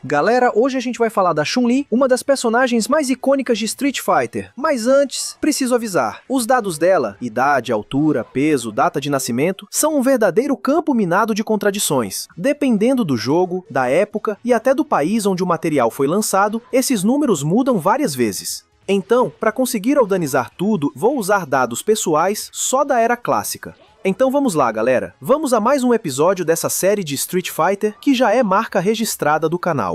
Galera, hoje a gente vai falar da Chun-Li, uma das personagens mais icônicas de Street Fighter. Mas antes, preciso avisar, os dados dela, idade, altura, peso, data de nascimento, são um verdadeiro campo minado de contradições. Dependendo do jogo, da época e até do país onde o material foi lançado, esses números mudam várias vezes. Então, para conseguir organizar tudo, vou usar dados pessoais só da era clássica. Então vamos lá, galera. Vamos a mais um episódio dessa série de Street Fighter que já é marca registrada do canal.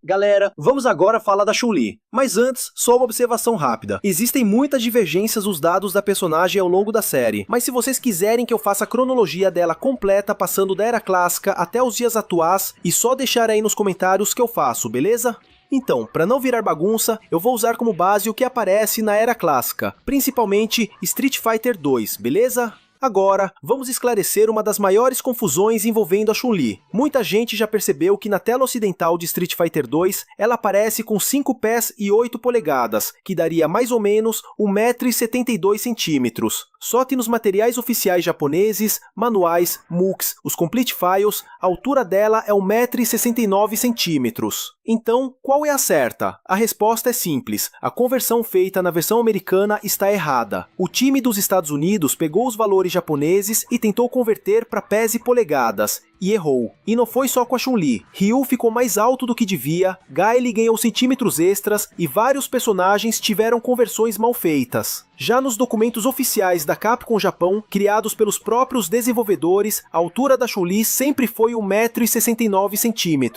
Galera, vamos agora falar da Chun-Li. Mas antes, só uma observação rápida. Existem muitas divergências nos dados da personagem ao longo da série, mas se vocês quiserem que eu faça a cronologia dela completa, passando da era clássica até os dias atuais, e só deixar aí nos comentários que eu faço, beleza? Então, para não virar bagunça, eu vou usar como base o que aparece na era clássica, principalmente Street Fighter 2, beleza? Agora, vamos esclarecer uma das maiores confusões envolvendo a Chun-Li. Muita gente já percebeu que na tela ocidental de Street Fighter 2, ela aparece com 5 pés e 8 polegadas, que daria mais ou menos 1,72 m. Só que nos materiais oficiais japoneses, manuais, MOOCs, os Complete Files, a altura dela é 1,69 m. Então, qual é a certa? A resposta é simples, a conversão feita na versão americana está errada. O time dos Estados Unidos pegou os valores japoneses e tentou converter para pés e polegadas, e errou. E não foi só com a Chun-Li. Ryu ficou mais alto do que devia, Guile ganhou centímetros extras e vários personagens tiveram conversões mal feitas. Já nos documentos oficiais da Capcom Japão, criados pelos próprios desenvolvedores, a altura da Chun-Li sempre foi 1,69 m.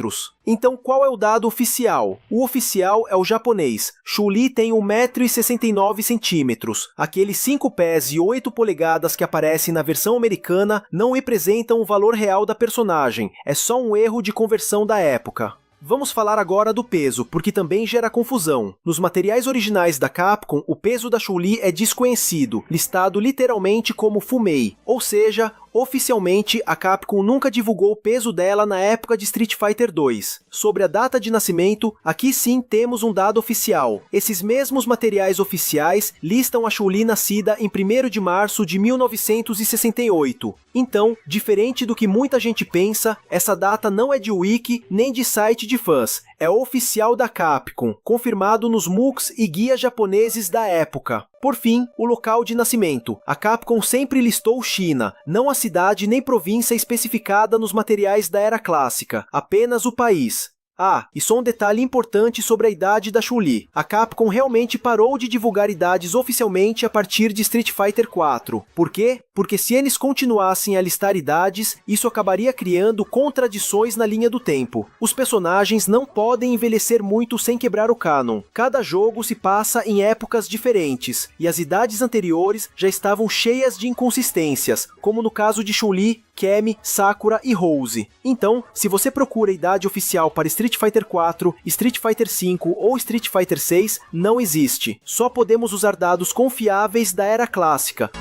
Então qual é o dado oficial? O oficial é o japonês. Chun-Li tem 1,69 m. Aqueles 5 pés e 8 polegadas que aparecem na versão americana não representam o valor real da personagem, é só um erro de conversão da época. Vamos falar agora do peso, porque também gera confusão. Nos materiais originais da Capcom, o peso da Chun-Li é desconhecido, listado literalmente como Fumei, ou seja, oficialmente, a Capcom nunca divulgou o peso dela na época de Street Fighter 2. Sobre a data de nascimento, aqui sim temos um dado oficial. Esses mesmos materiais oficiais listam a Chun-Li nascida em 1º de março de 1968. Então, diferente do que muita gente pensa, essa data não é de wiki nem de site de fãs. É oficial da Capcom, confirmado nos MOOCs e guias japoneses da época. Por fim, o local de nascimento. A Capcom sempre listou China, não a cidade nem província especificada nos materiais da era clássica, apenas o país. Ah, e só um detalhe importante sobre a idade da Chun-Li. A Capcom realmente parou de divulgar idades oficialmente a partir de Street Fighter 4. Por quê? Porque se eles continuassem a listar idades, isso acabaria criando contradições na linha do tempo. Os personagens não podem envelhecer muito sem quebrar o canon. Cada jogo se passa em épocas diferentes, e as idades anteriores já estavam cheias de inconsistências, como no caso de Chun-Li, Cammy, Sakura e Rose. Então, se você procura a idade oficial para Street Fighter 4, Street Fighter 5 ou Street Fighter 6, não existe. Só podemos usar dados confiáveis da era clássica.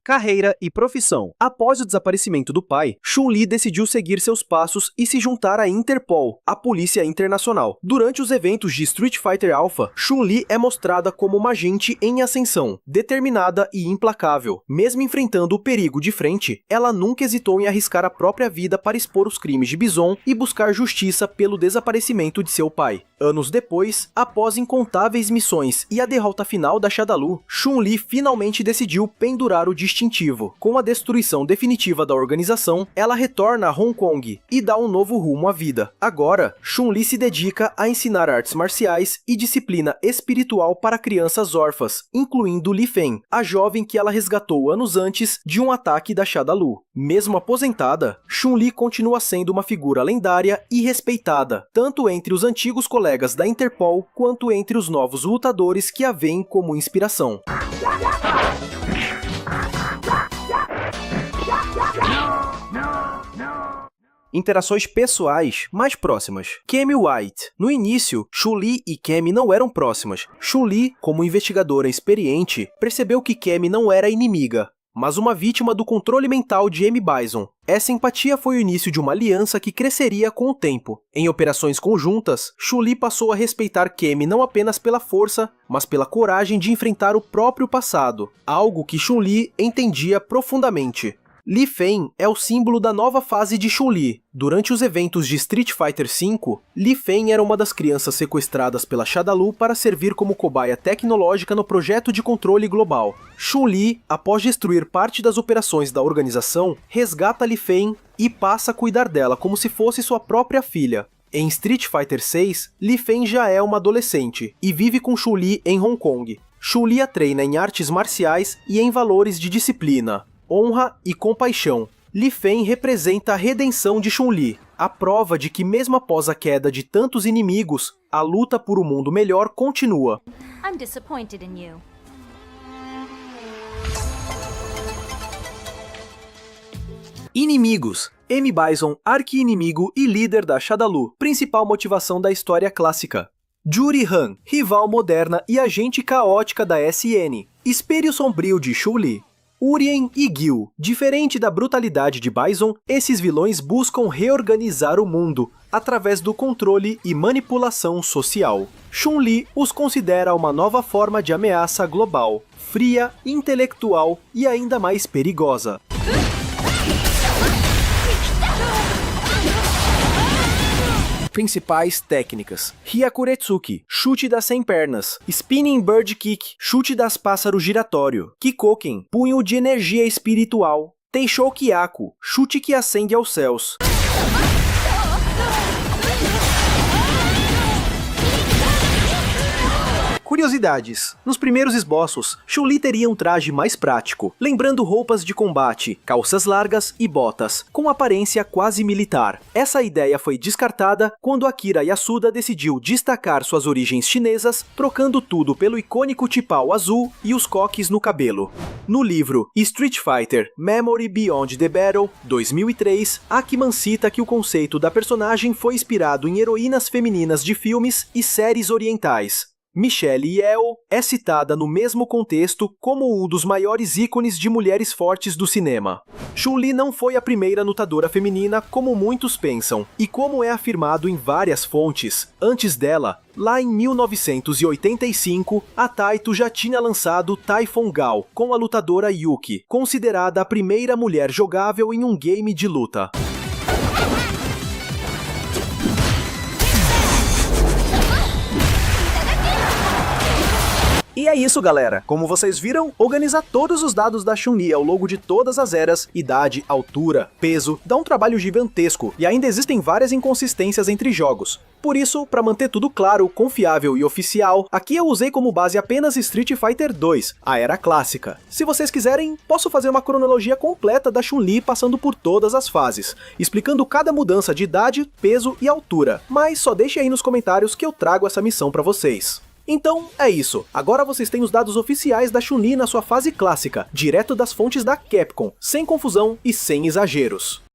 Carreira e profissão. Após o desaparecimento do pai, Chun-Li decidiu seguir seus passos e se juntar à Interpol, a polícia internacional. Durante os eventos de Street Fighter Alpha, Chun-Li é mostrada como uma agente em ascensão, determinada e implacável. Mesmo enfrentando o perigo de frente, ela nunca hesitou em arriscar a própria vida para expor os crimes de Bison e buscar justiça pelo desaparecimento de seu pai. Anos depois, após incontáveis missões e a derrota final da Shadaloo, Chun-Li finalmente decidiu pendurar o distintivo. Com a destruição definitiva da organização, ela retorna a Hong Kong e dá um novo rumo à vida. Agora, Chun-Li se dedica a ensinar artes marciais e disciplina espiritual para crianças órfãs, incluindo Li Fen, a jovem que ela resgatou anos antes de um ataque da Shadaloo. Mesmo aposentada, Chun-Li continua sendo uma figura lendária e respeitada, tanto entre os antigos colegas da Interpol quanto entre os novos lutadores que a veem como inspiração. Interações pessoais mais próximas. Cammy White. No início, Chun-Li e Cammy não eram próximas. Chun-Li, como investigadora experiente, percebeu que Cammy não era inimiga, mas uma vítima do controle mental de M. Bison. Essa empatia foi o início de uma aliança que cresceria com o tempo. Em operações conjuntas, Chun-Li passou a respeitar Kemi não apenas pela força, mas pela coragem de enfrentar o próprio passado, algo que Chun-Li entendia profundamente. Li Feng é o símbolo da nova fase de Chun-Li. Durante os eventos de Street Fighter V, Li Feng era uma das crianças sequestradas pela Shadaloo para servir como cobaia tecnológica no projeto de controle global. Chun-Li, após destruir parte das operações da organização, resgata Li Feng e passa a cuidar dela como se fosse sua própria filha. Em Street Fighter VI, Li Feng já é uma adolescente e vive com Chun-Li em Hong Kong. Chun-Li a treina em artes marciais e em valores de disciplina, honra e compaixão. Li Feng representa a redenção de Chun-Li, a prova de que mesmo após a queda de tantos inimigos, a luta por um mundo melhor continua. I'm disappointed in you. Inimigos. M. Bison, arqui-inimigo e líder da Shadaloo, principal motivação da história clássica. Juri Han, rival moderna e agente caótica da SN, espelho sombrio de Chun-Li. Urien e Gil. Diferente da brutalidade de Bison, esses vilões buscam reorganizar o mundo através do controle e manipulação social. Chun-Li os considera uma nova forma de ameaça global, fria, intelectual e ainda mais perigosa. Principais técnicas: Hyakuretsuki, chute das 100 pernas, Spinning Bird Kick, chute das pássaro giratório, Kikoken, punho de energia espiritual, Teishokyaku, chute que ascende aos céus. Curiosidades. Nos primeiros esboços, Chun-Li teria um traje mais prático, lembrando roupas de combate, calças largas e botas, com aparência quase militar. Essa ideia foi descartada quando Akira Yasuda decidiu destacar suas origens chinesas, trocando tudo pelo icônico tipau azul e os coques no cabelo. No livro Street Fighter Memory Beyond the Battle, 2003, Ackman cita que o conceito da personagem foi inspirado em heroínas femininas de filmes e séries orientais. Michelle Yeoh é citada no mesmo contexto como um dos maiores ícones de mulheres fortes do cinema. Chun-Li não foi a primeira lutadora feminina como muitos pensam, e como é afirmado em várias fontes, antes dela, lá em 1985, a Taito já tinha lançado Typhon Gao com a lutadora Yuki, considerada a primeira mulher jogável em um game de luta. E é isso, galera. Como vocês viram, organizar todos os dados da Chun-Li ao longo de todas as eras, idade, altura, peso, dá um trabalho gigantesco, e ainda existem várias inconsistências entre jogos. Por isso, para manter tudo claro, confiável e oficial, aqui eu usei como base apenas Street Fighter 2, a era clássica. Se vocês quiserem, posso fazer uma cronologia completa da Chun-Li passando por todas as fases, explicando cada mudança de idade, peso e altura, mas só deixe aí nos comentários que eu trago essa missão para vocês. Então, é isso. Agora vocês têm os dados oficiais da Chun-Li na sua fase clássica, direto das fontes da Capcom, sem confusão e sem exageros.